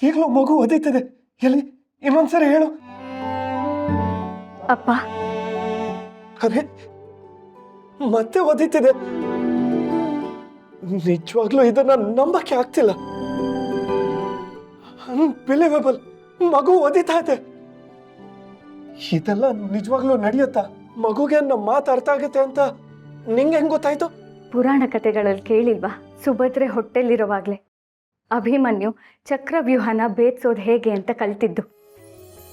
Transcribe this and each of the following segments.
ಈಗಲೂ ಮಗು ಒದೀತಿದೆ. ಎಲ್ಲಿ ಇನ್ನೊಂದ್ಸರಿ ಹೇಳು. ಅಪ್ಪ, ಅರೆ, ಮತ್ತೆ ಒದೀತಿದೆ. ನಿಜವಾಗ್ಲೂ ಇದನ್ನ ನಂಬಕ್ಕೆ ಆಗ್ತಿಲ್ಲ. ಅನ್ಬಿಲೀವೇಬಲ್, ಮಗು ಒದೀತಾ ಇದೆ. ಇದೆಲ್ಲ ನಿಜವಾಗ್ಲೂ ನಡೆಯುತ್ತಾ? ಮಗುಗೆ ನಮ್ಮ ಮಾತು ಅರ್ಥ ಆಗುತ್ತೆ ಅಂತ ನಿಂಗೆ ಹೆಂಗ್ ಗೊತ್ತಾಯ್ತು? ಪುರಾಣ ಕಥೆಗಳಲ್ಲಿ ಕೇಳಿಲ್ವಾ? ಸುಭದ್ರೆ ಹೊಟ್ಟೆಲಿರುವಾಗ್ಲೆ ಅಭಿಮನ್ಯು ಚಕ್ರವ್ಯೂಹನ ಭೇದಿಸೋದು ಹೇಗೆ ಅಂತ ಕಲ್ತಿದ್ದು.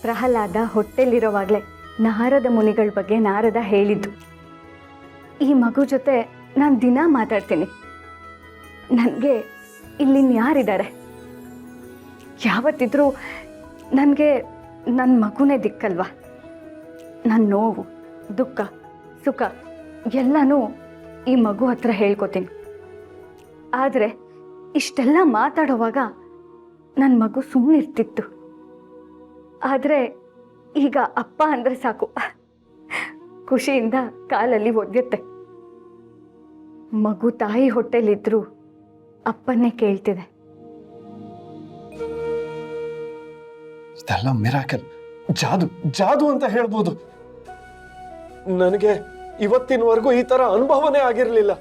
ಪ್ರಹ್ಲಾದ ಹೊಟ್ಟೆಲಿರುವಾಗ್ಲೆ ನಾರದ ಮುನಿಗಳ ಬಗ್ಗೆ ನಾರದ ಹೇಳಿದ್ದು. ಈ ಮಗು ಜೊತೆ ನಾನು ದಿನ ಮಾತಾಡ್ತೀನಿ. ನನಗೆ ಇಲ್ಲಿನ್ಯಾರಿದ್ದಾರೆ? ಯಾವತ್ತಿದ್ರೂ ನನಗೆ ನನ್ನ ಮಗುನೇ ದಿಕ್ಕಲ್ವಾ? ನನ್ನ ನೋವು, ದುಃಖ, ಸುಖ ಎಲ್ಲನೂ ಈ ಮಗು ಹತ್ರ ಹೇಳ್ಕೊತೀನಿ. ಆದರೆ ಇಷ್ಟೆಲ್ಲ ಮಾತಾಡುವಾಗ ನನ್ನ ಮಗು ಸುಮ್ಮನಿರ್ತಿತ್ತು. ಆದರೆ ಈಗ ಅಪ್ಪ ಅಂದರೆ ಸಾಕು, ಖುಷಿಯಿಂದ ಕಾಲಲ್ಲಿ ಒದ್ಯುತ್ತೆ. ಮಗು ತಾಯಿ ಹೊಟ್ಟೆಲಿದ್ರೂ ಅಪ್ಪನ್ನೇ ಕೇಳ್ತಿದೆ. ಇದೆಲ್ಲ ಮಿರಾಕಲ್, ಜಾದು ಜಾದು ಅಂತ ಹೇಳ್ಬೋದು. ನನಗೆ ಇವತ್ತಿನವರೆಗೂ ಈ ತರ ಅನುಭವನೇ ಆಗಿರ್ಲಿಲ್ಲ.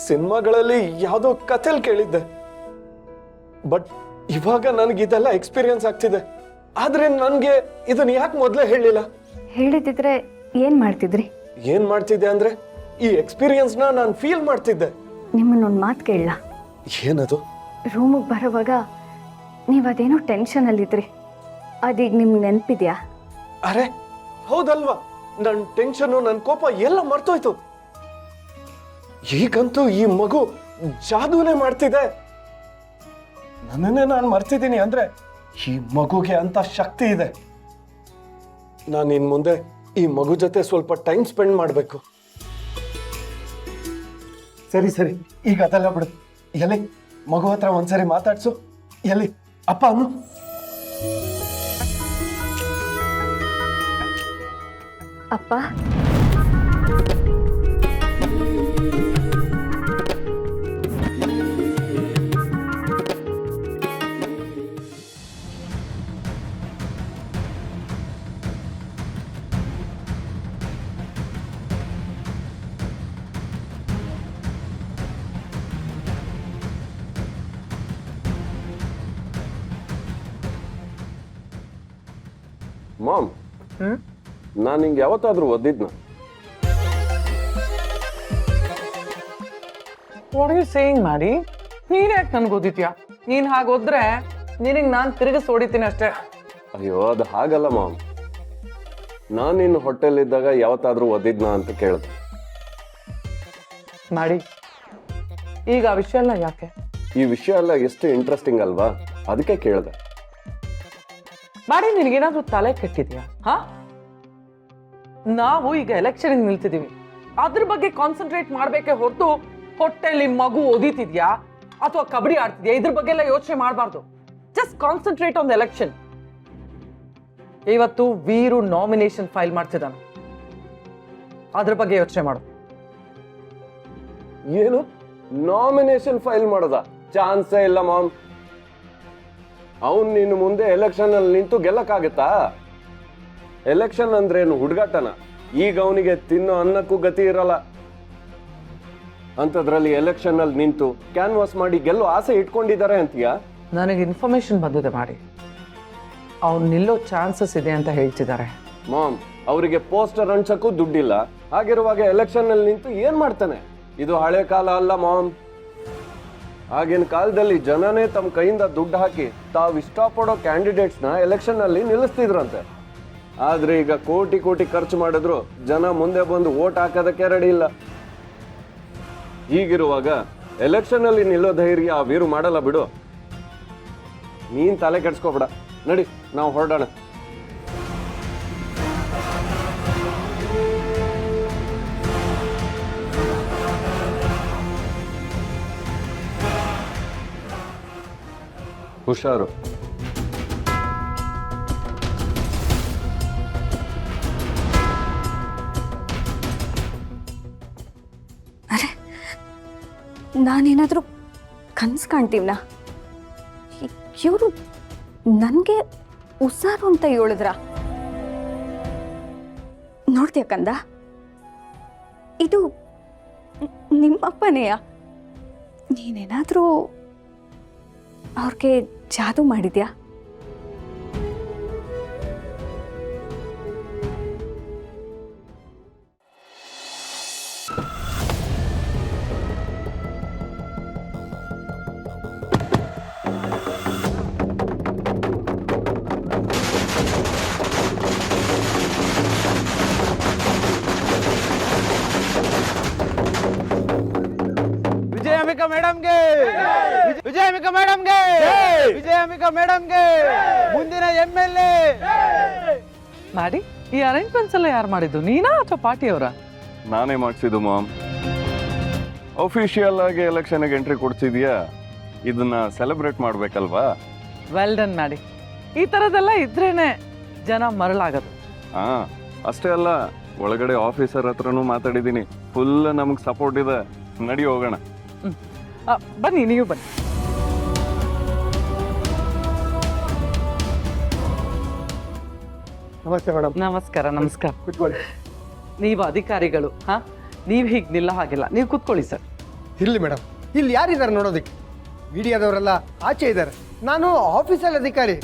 ಸಿನಿಮಾಗಳಲ್ಲಿ ಯಾವುದೋ ಕಥೆಲ್ ಕೇಳಿದ್ದೆ, ಬಟ್ ಇವಾಗ ನನಗಿದೆಲ್ಲ ಎಕ್ಸ್ಪೀರಿಯನ್ಸ್ ಆಗ್ತಿದೆ. ಆದ್ರೆ ನನ್ಗೆ ಇದನ್ನ ಯಾಕೆ ಮೊದಲೇ ಹೇಳಿಲ್ಲ? ಹೇಳಿದಿದ್ರೆ ಏನ್ ಮಾಡ್ತಿದ್ರಿ? ಏನ್ ಮಾಡ್ತಿದ್ದೆ ಅಂದ್ರೆ ಈ ಎಕ್ಸ್ಪೀರಿಯನ್ಸ್ ನಾನು ಫೀಲ್ ಮಾಡ್ತಿದ್ದೆ. ನಿಮ್ಮನ್ನೊಂದು ಮಾತು ಕೇಳಲ್ಲ? ಏನದು? ರೂಮಿಗೆ ಬರೋವಾಗ ನೀವು ಅದೇನೋ ಟೆನ್ಷನಲ್ಲಿದ್ರಿ, ಅದೀಗ ನಿಮ್ಗೆ ನೆನಪಿದ್ಯಾ? ಅರೆ ಹೌದಲ್ವಾ, ನನ್ನ ಟೆನ್ಷನ್, ನನ್ನ ಕೋಪ ಎಲ್ಲ ಮರ್ತೋಯ್ತು. ಈಗಂತೂ ಈ ಮಗು ಜಾದೂನೇ ಮಾಡ್ತಿದೆ. ನನ್ನನ್ನೇ ನಾನು ಮರ್ತಿದ್ದೀನಿ ಅಂದ್ರೆ ಈ ಮಗುಗೆ ಅಂತ ಶಕ್ತಿ ಇದೆ. ನಾನು ಇನ್ ಮುಂದೆ ಈ ಮಗು ಜೊತೆ ಸ್ವಲ್ಪ ಟೈಮ್ ಸ್ಪೆಂಡ್ ಮಾಡಬೇಕು. ಸರಿ ಸರಿ, ಈಗ ಅದೆಲ್ಲ ಬಿಡು. ಎಲ್ಲಿ ಮಗು ಹತ್ರ ಒಂದ್ಸರಿ ಮಾತಾಡ್ಸು. ಎಲ್ಲಿ ಅಪ್ಪ ಅನ್ನು? ಅಪ್ಪ, ಮಾಮ್, ನಾನು ನಿಂಗೆ ಯಾವತ್ತಾದ್ರೂ ಓದಿದ್ನ? ವಾಟ್ ಯು ಸೇಯಿಂಗ್ ಮಾಡಿ? ನೀನ್ ಯಾಕೆ ನನ್ಗೆ ಓದಿದ್ಯಾ? ನೀನ್ ಹಾಗೆ ಓದ್ರೆ ನಿನಗೆ ನಾನು ತಿರುಗಿಸ್ ಹೊಡಿತೀನಿ ಅಷ್ಟೇ. ಅಯ್ಯೋ, ಅದು ಹಾಗಲ್ಲ ಮಾಮ್. ನಾನು ನಿನ್ನ ಹೊಟ್ಟೆಲಿದ್ದಾಗ ಯಾವತ್ತಾದ್ರೂ ಓದಿದ್ನ ಅಂತ ಕೇಳಿದೆ. ಮಾಡಿ, ಈಗ ಆ ವಿಷಯ ಎಲ್ಲ ಯಾಕೆ? ಈ ವಿಷಯ ಎಲ್ಲ ಎಷ್ಟು ಇಂಟ್ರೆಸ್ಟಿಂಗ್ ಅಲ್ವಾ, ಅದಕ್ಕೆ ಕೇಳಿದೆ. ಮಾಡಿ, ನಿನಗೇನಾದ್ರೂ ತಲೆ ಕೆಟ್ಟಿದ್ಯಾ? ಹಾ, ನಾವು ಈಗ ಎಲೆಕ್ಷನ್ ನಿಲ್ತಿದೀವಿ, ಅದ್ರ ಬಗ್ಗೆ ಕಾನ್ಸಂಟ್ರೇಟ್ ಮಾಡ್ಬೇಕೆ ಹೊರತು ಹೊಟ್ಟೆಲಿ ಮಗು ಓದಿತಿದ್ಯಾ ಅಥವಾ ಕಬಡ್ಡಿ ಆಡ್ತಿದ್ಯಾ ಇದ್ರ ಬಗ್ಗೆ ಎಲ್ಲ ಯೋಚನೆ ಮಾಡಬಾರ್ದು. Just concentrate on the election. ಇವತ್ತು ವೀರು ನಾಮಿನೇಷನ್ ಫೈಲ್ ಮಾಡ್ತಿದ್ದಾನೆ, ಅದ್ರ ಬಗ್ಗೆ ಯೋಚನೆ ಮಾಡು. ಏನು ನಾಮಿನೇಷನ್ ಫೈಲ್ ಮಾಡೋದ? ಚಾನ್ಸೇ ಇಲ್ಲ ಮಾಮ್. ಅವನ್ ನಿನ್ನ ಮುಂದೆ ಎಲೆಕ್ಷನ್ ಅಲ್ಲಿ ನಿಂತು ಗೆಲ್ಲಕ್ಕಾಗತ್ತಾ? ಎಲೆಕ್ಷನ್ ಅಂದ್ರೇನು ಹುಡುಗಾಟನ? ಈಗ ಅವನಿಗೆ ತಿನ್ನೋ ಅನ್ನಕ್ಕೂ ಗತಿ ಇರಲ್ಲ. ಅಂಥದ್ರಲ್ಲಿ ಎಲೆಕ್ಷನ್ ಅಲ್ಲಿ ನಿಂತು ಕ್ಯಾನ್ವಾಸ್ ಮಾಡಿ ಗೆಲ್ಲೋ ಆಸೆ ಇಟ್ಕೊಂಡಿದ್ದಾರೆ ಅಂತೀಯಾ? ನನಗೆ ಇನ್ಫಾರ್ಮೇಶನ್ ಬಂದಿದೆ ಮಾಡಿ, ಅವ್ನು ನಿಲ್ಲೋ ಚಾನ್ಸಸ್ ಇದೆ ಅಂತ ಹೇಳ್ತಿದ್ದಾರೆ. ಮಾಮ್, ಅವರಿಗೆ ಪೋಸ್ಟರ್ ಅಂಚಕ್ಕೂ ದುಡ್ಡಿಲ್ಲ. ಹಾಗಿರುವಾಗ ಎಲೆಕ್ಷನ್ ಅಲ್ಲಿ ನಿಂತು ಏನ್ ಮಾಡ್ತಾನೆ? ಇದು ಹಳೆ ಕಾಲ ಅಲ್ಲ ಮಾಮ್. ಆಗಿನ ಕಾಲದಲ್ಲಿ ಜನನೇ ತಮ್ಮ ಕೈಯಿಂದ ದುಡ್ಡು ಹಾಕಿ ತಾವು ಇಷ್ಟಪಡೋ ಕ್ಯಾಂಡಿಡೇಟ್ಸ್ನ ಎಲೆಕ್ಷನ್ ಅಲ್ಲಿ ನಿಲ್ಲಿಸ್ತಿದ್ರಂತೆ. ಆದ್ರೆ ಈಗ ಕೋಟಿ ಕೋಟಿ ಖರ್ಚು ಮಾಡಿದ್ರು ಜನ ಮುಂದೆ ಬಂದು ವೋಟ್ ಹಾಕೋದಕ್ಕೆ ರೆಡಿ ಇಲ್ಲ. ಹೀಗಿರುವಾಗ ಎಲೆಕ್ಷನ್ ಅಲ್ಲಿ ನಿಲ್ಲೋ ಧೈರ್ಯ ಆ ವೀರು ಮಾಡಲ್ಲ ಬಿಡು. ನೀನ್ ತಲೆ ಕೆಡ್ಸ್ಕೋಬೇಡ, ನಡಿ ನಾವು ಹೊರಡೋಣ. ಹುಷಾರು. ಅರೆ, ನಾನೇನಾದರೂ ಕನ್ಸು ಕಾಣ್ತೀವ್ನಾ? ಇವರು ನನಗೆ ಉಸಾರು ಅಂತ ಹೇಳಿದ್ರ? ನೋಡ್ತೀಯ ಕಂದ, ಇದು ನಿಮ್ಮಪ್ಪನೆಯ? ನೀನೇನಾದರೂ ಅವ್ರಿಗೆ ಜಾದು ಮಾಡಿದ್ಯಾ? ವಿಜಯಾಂಬಿಕಾ ಮೇಡಮ್ಗೆ, ವಿಜಯಾಂಬಿಕಾ ಮೇಡಮ್ಗೆ, ವಿಜಯಾಂಬಿಕಾ ಮೇಡಮ್ಗೆ ಮುಂದಿನ MLA. ಮಾಡಿ ಈ ಅರೇಂಜ್ಮೆಂಟ್ಸ್ ಎಲ್ಲ ಯಾರು ಮಾಡಿದ್ದು, ನೀನಾ ಅಥವಾ ಪಾರ್ಟಿಯವರ? ನಾನೇ ಮಾಡಿಸಿದ್ದು ಮಾಮ್. ಅಫಿಷಿಯಲ್ ಆಗಿ ಎಲೆಕ್ಷನ್ಗೆ ಎಂಟ್ರಿ ಕೊಡ್ಸಿದ್ಯಾ, ಇದನ್ನ ಸೆಲೆಬ್ರೇಟ್ ಮಾಡ್ಬೇಕಲ್ವಾ? ವೆಲ್ ಡನ್ ಮಾಡಿ. ಈ ಥರದ್ದೆಲ್ಲ ಇದ್ರೇನೆ ಜನ ಮರಳಾಗದು. ಹಾ, ಅಷ್ಟೇ ಅಲ್ಲ, ಒಳಗಡೆ ಆಫೀಸರ್ ಹತ್ರನೂ ಮಾತಾಡಿದ್ದೀನಿ. ಫುಲ್ ನಮ್ಗೆ ಸಪೋರ್ಟ್ ಇದೆ. ನಡಿ ಹೋಗೋಣ. ಬನ್ನಿ, ನೀವು ಬನ್ನಿ. ನಮಸ್ತೆ ಮೇಡಮ್. ನಮಸ್ಕಾರ. ನಮಸ್ಕಾರ. ಕೂತ್ಕೊಳ್ಳಿ. ನೀವು ಅಧಿಕಾರಿಗಳು, ಹಾ? ನೀವು ಹೀಗೆ ನಿಲ್ಲ ಹಾಗಿಲ್ಲ, ನೀವು ಕೂತ್ಕೊಳ್ಳಿ ಸರ್. ಇರಲಿ ಮೇಡಮ್, ಇಲ್ಲಿ ಯಾರಿದ್ದಾರೆ ನೋಡೋದಕ್ಕೆ? ಮೀಡಿಯಾದವರೆಲ್ಲ ಆಚೆ ಇದ್ದಾರೆ, ನಾನು ಆಫೀಸಲ್ಲಿ ಅಧಿಕಾರಿ.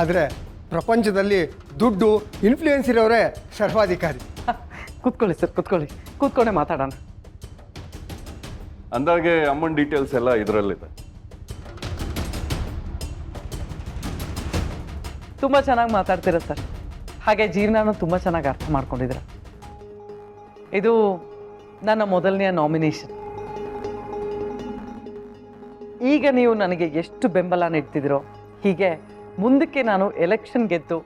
ಆದರೆ ಪ್ರಪಂಚದಲ್ಲಿ ದುಡ್ಡು ಇನ್ಫ್ಲೂಯೆನ್ಸ್ ಇರೋರೇ ಸರ್ವಾಧಿಕಾರಿ. ಕೂತ್ಕೊಳ್ಳಿ ಸರ್, ಕೂತ್ಕೊಳ್ಳಿ. ಕೂತ್ಕೊಂಡೆ ಮಾತಾಡೋಣ. ಅಂದಾಗೆ ಅಮ್ಮನ ಡೀಟೇಲ್ಸ್ ಎಲ್ಲ ಇದರಲ್ಲಿದೆ. ತುಂಬ ಚೆನ್ನಾಗಿ ಮಾತಾಡ್ತೀರ ಸರ್. ಹಾಗೆ ಜೀವನನೂ ತುಂಬ ಚೆನ್ನಾಗಿ ಅರ್ಥ ಮಾಡ್ಕೊಂಡಿದ್ದೀರ. ಇದು ನನ್ನ ಮೊದಲನೆಯ ನಾಮಿನೇಷನ್. ಈಗ ನೀವು ನನಗೆ ಎಷ್ಟು ಬೆಂಬಲ ನೀಡ್ತಿದ್ದೀರೋ, ಹೀಗೆ ಮುಂದಕ್ಕೆ ನಾನು ಎಲೆಕ್ಷನ್ ಗೆದ್ದು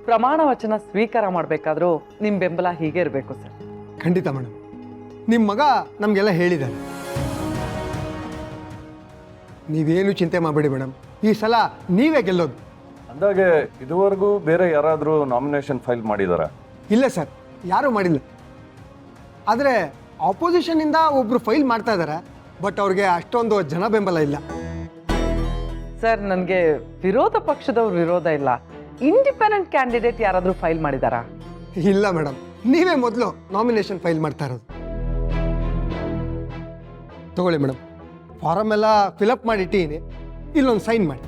ಪ್ರಮಾಣ ವಚನ ಸ್ವೀಕಾರ ಮಾಡಬೇಕಾದ್ರೂ ನಿಮ್ಮ ಬೆಂಬಲ ಹೀಗೆ ಇರಬೇಕು ಸರ್. ಖಂಡಿತ ಮೇಡಮ್, ನಿಮ್ಮ ಮಗ ನಮಗೆಲ್ಲ ಹೇಳಿದ್ದಾರೆ. ನೀವೇನು ಚಿಂತೆ ಮಾಡಬೇಡಿ ಮೇಡಮ್, ಈ ಸಲ ನೀವೇ ಗೆಲ್ಲೋದು. ಅಂದಾಗೆ ಇದುವರೆಗೂ ಬೇರೆ ಯಾರಾದರೂ ನಾಮಿನೇಷನ್ ಫೈಲ್ ಮಾಡಿದಾರ? ಇಲ್ಲ ಸರ್, ಯಾರೂ ಮಾಡಿಲ್ಲ. ಆದರೆ ಆಪೋಸಿಷನ್ನಿಂದ ಒಬ್ಬರು ಫೈಲ್ ಮಾಡ್ತಾ ಇದ್ದಾರೆ, ಬಟ್ ಅವ್ರಿಗೆ ಅಷ್ಟೊಂದು ಜನ ಬೆಂಬಲ ಇಲ್ಲ. ಸರ್, ನನಗೆ ವಿರೋಧ ಪಕ್ಷದವ್ರ ವಿರೋಧ ಇಲ್ಲ. ಇಂಡಿಪೆಂಡೆಂಟ್ ಕ್ಯಾಂಡಿಡೇಟ್ ಯಾರಾದರೂ ಫೈಲ್ ಮಾಡಿದಾರಾ? ಇಲ್ಲ ಮೇಡಮ್, ನೀವೇ ಮೊದಲು ನಾಮಿನೇಷನ್ ಫೈಲ್ ಮಾಡ್ತಾ ಇರೋದು. ತಗೊಳ್ಳಿ ಮೇಡಮ್, ಫಾರಮ್ ಎಲ್ಲ ಫಿಲಪ್ ಮಾಡಿ ಇಟ್ಟಿದ್ದೀನಿ, ಇಲ್ಲೊಂದು ಸೈನ್ ಮಾಡಿ.